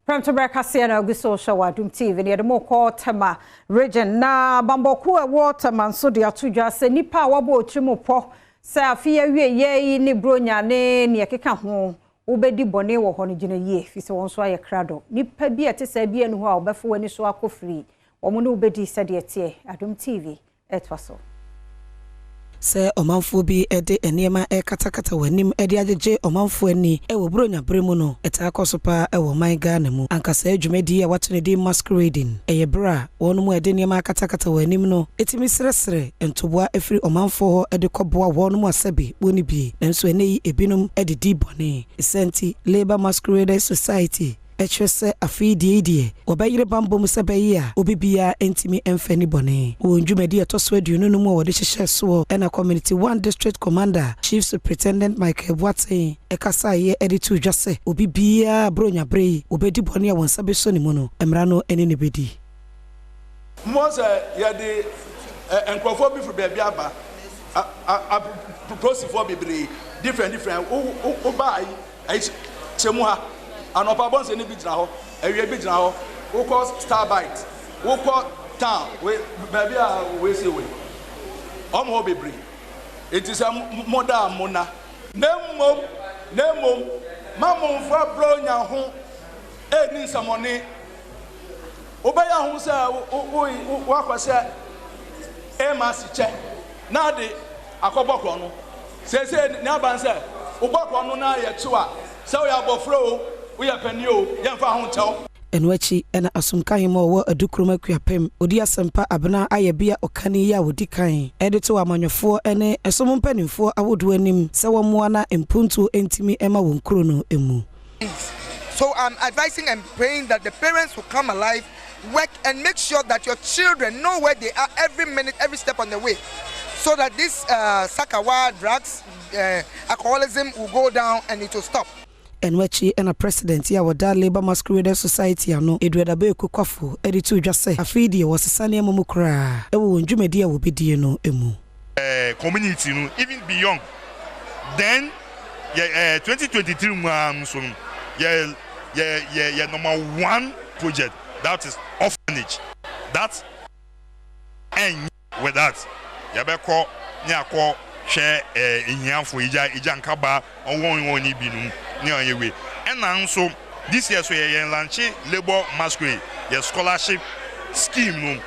Premtobre Kasee na oguso show Adom TV ne mo ko Tema Regional Bamboku water man so de atudwa se nipa wabo otrimpo se afia wieye ni bronya ne ekeka ho obedi bone wo ho no gina ye fi se won so aye krado nipa bi etese bi enu ho a obefo wani so akofri wo mo ne obedi se de tie Adom TV etwaso se omanfo bi ede enema katakata wanim ede ajeje omanfo ani wo bronya bremu no eta akosopa wo man Ghana mu ankasa adwumadi a watone di masquerading eye bra wonu mu ede enema katakata wanim no etimi sresre entoboa efiri omanfo ho ede koboa wonu mu asabe boni bi nanso eneyi ebinum ede di bone Senti Labour Masquerade Society Echwese afidie obayire bambo musabayi a obibia entimi emfani bone wonjumedi etoso aduonu no mu wode hyehye so ena community 1 district commander chief superintendent Michael Watson ekasa ye editu dwase obibia bronya brei obedi bone a wonsabe so ni mu no emra no ene ne bedi Mose ye de enkrofo bi fu bia aba a prosifo bebre different o bai ai chemu ha anopa bonse ni bi gina ho ewie bi gina ho wo call Starbite wo call town we baby a we say we omo bebre it is a moda mona nemmom mamon fa bronya ho eni samoni obaya ho se wo akwase emas che na de akobokro no se ni abanse obokro no na ye tuwa se we abofro we are penio yamfa ho tel enwachi ena asumkan mo wo adukroma kuapem odi asempa abena ayebia okani ya wodi kan edito amanyofo ene esom mpanimfo awodo anim se wo moa na empuntu entimi ema wonkro no emu. So I'm advising and praying that the parents will come alive, work and make sure that your children know where they are every minute, every step on the way, so that this sakawa drugs, alcoholism will go down and it will stop. Enwachi ena president ya wada Labour Masquerade Society ano Edward Abeku kwafo editu dwase afidi wosesane amumukra ewo wonjumedi a wobedie no emu community no even beyond then 2023 mu so number 1 project, that is orphanage. That and with that yabeko nyako share inyanfo ija nkaba onwon ni binu ni onyewe and also this year so ye launch Labour Masquerade scholarship scheme no